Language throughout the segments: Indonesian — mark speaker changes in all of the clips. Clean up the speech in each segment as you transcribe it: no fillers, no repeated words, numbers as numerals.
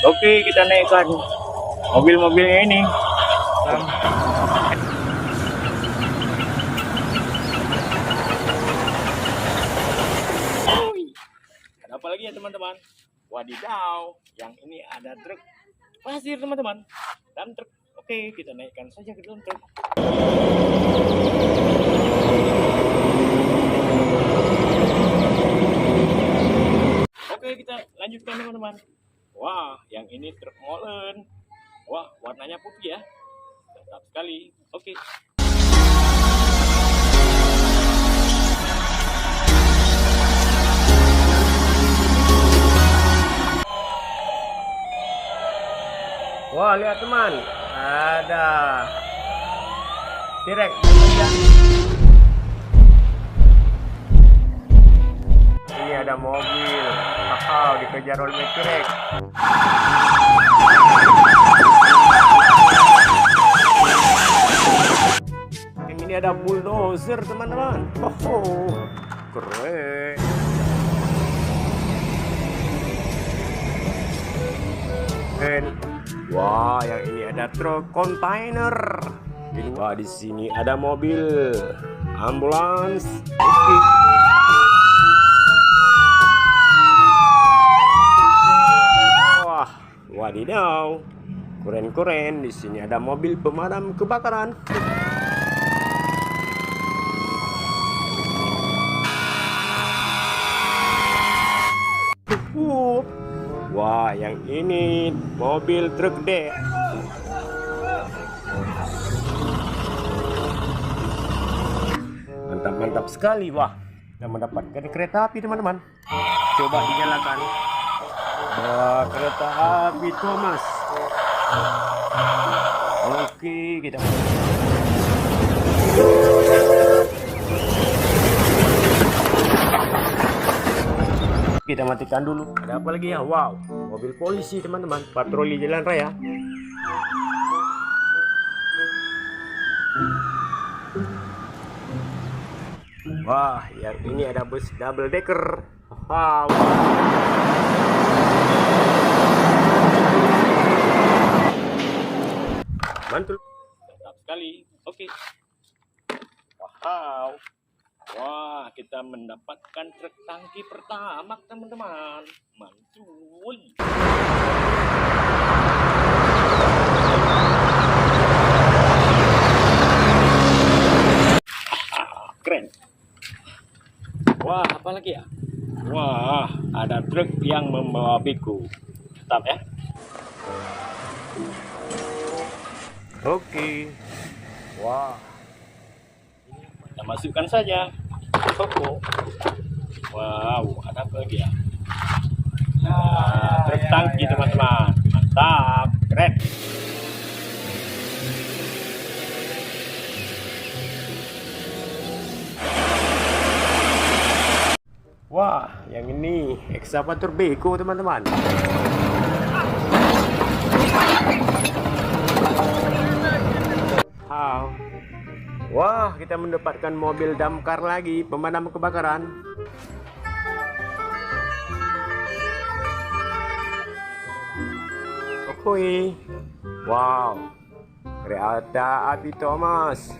Speaker 1: Oke, kita naikkan mobil-mobilnya ini. Ada apa lagi ya teman-teman? Wadidaw, yang ini ada truk pasir teman-teman. Dan truk. Oke, kita naikkan saja ke dalam truk. Oke, kita lanjutkan teman-teman. Wah, yang ini truk molen. Wah, warnanya putih ya. Mantap sekali. Oke.
Speaker 2: Wah, lihat teman, ada T-Rex. Ini ada mobil, dikejar oleh T-Rex. Ini ada bulldozer teman-teman. Keren. Wah, yang ini ada truk kontainer. Wah, di sini ada mobil ambulans. Wah, wadidaw, keren-keren. Di sini ada mobil pemadam kebakaran. Wah, yang ini mobil truk gede. Mantap sekali. Wah, kita mendapatkan kereta api teman-teman. Coba dinyalakan. Wah, kereta api Thomas. Oke, kita matikan dulu. Ada apa lagi ya? Wow, mobil polisi teman-teman, patroli jalan raya. Wah, yang ini ada bus double decker. Wow. Mantul.
Speaker 1: Mantap sekali. Oke. Wow. Wah, kita mendapatkan truk tangki pertama teman-teman. Mantul. Keren. Wah, apa lagi ya? Wah, ada truk yang membawa biku. Mantap ya.
Speaker 2: Oke. Wah.
Speaker 1: Kita masukkan saja toko. Wow, ada apa lagi ya? Truk tangki teman-teman. Mantap, keren.
Speaker 2: Wah, yang ini ekskavator beko teman-teman. Wah, kita mendapatkan mobil damkar lagi, pemadam kebakaran. Oke. Wow, kereta api Thomas.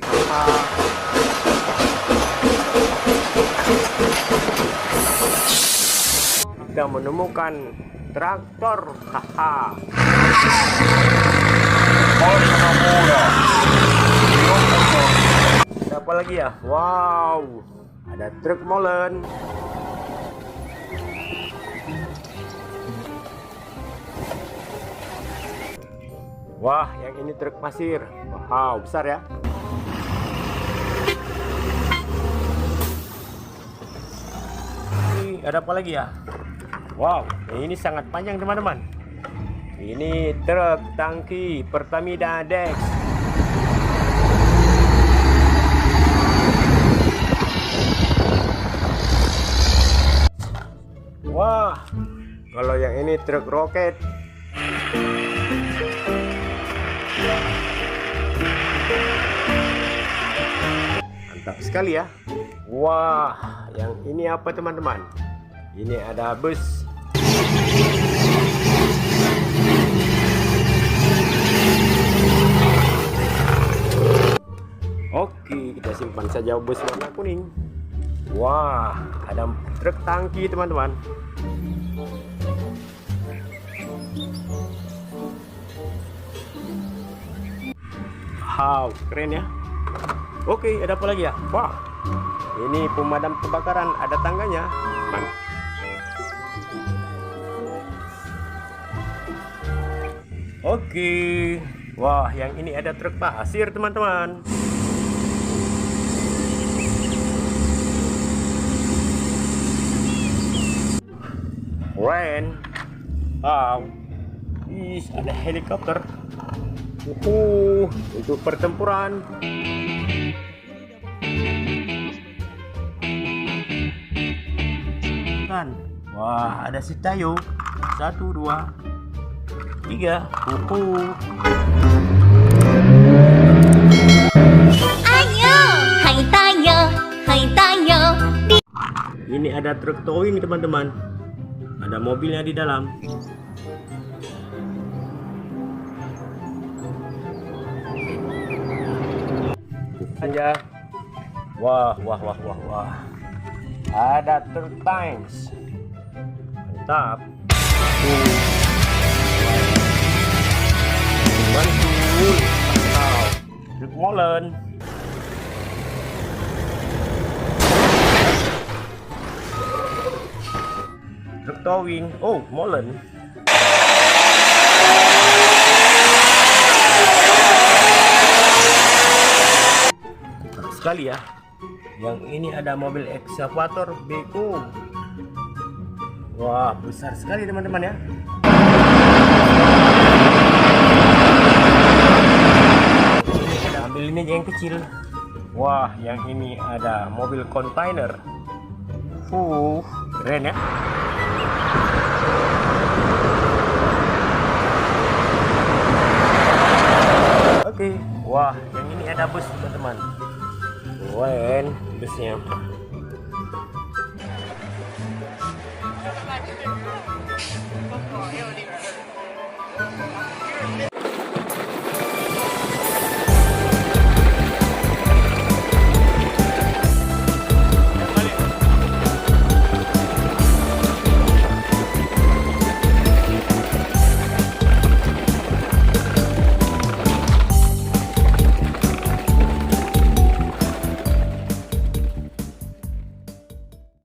Speaker 2: Kita menemukan traktor. Apa lagi ya? Wow, ada truk molen. Wah, yang ini truk pasir. Wow, besar ya. Ada apa lagi ya? Wow, ini sangat panjang teman-teman. Ini truk tangki Pertamina Dex. Wah, kalau yang ini truk roket. Mantap sekali ya. Wah, yang ini apa teman-teman? Ini ada bus. kita simpan saja bus warna kuning. Wah, ada truk tangki teman-teman. Wow, keren ya. Oke, ada apa lagi ya? Wah, ini pemadam kebakaran, ada tangganya. Oke, wah, yang ini ada truk pasir teman-teman. Keren. Wow, ada helikopter. Untuk pertempuran. Kan, wah, ada si Tayo. 1, 2, 3.
Speaker 3: Ayo, hai Tayo, hai Tayo.
Speaker 2: Ini ada truk towing teman-teman. Ada mobilnya di dalam. Aja. Wah. Ada truk tanks. Mantap. Mantul. Mantap. Truk molen. Truk towing. Oh, molen. Sekali ya. Yang ini ada mobil ekskavator beko. Wah, besar sekali teman-teman ya. Ini ada ambil ini yang kecil. Wah, yang ini ada mobil kontainer. Keren ya. Oke, wah, yang ini ada bus teman-teman. Keren busnya.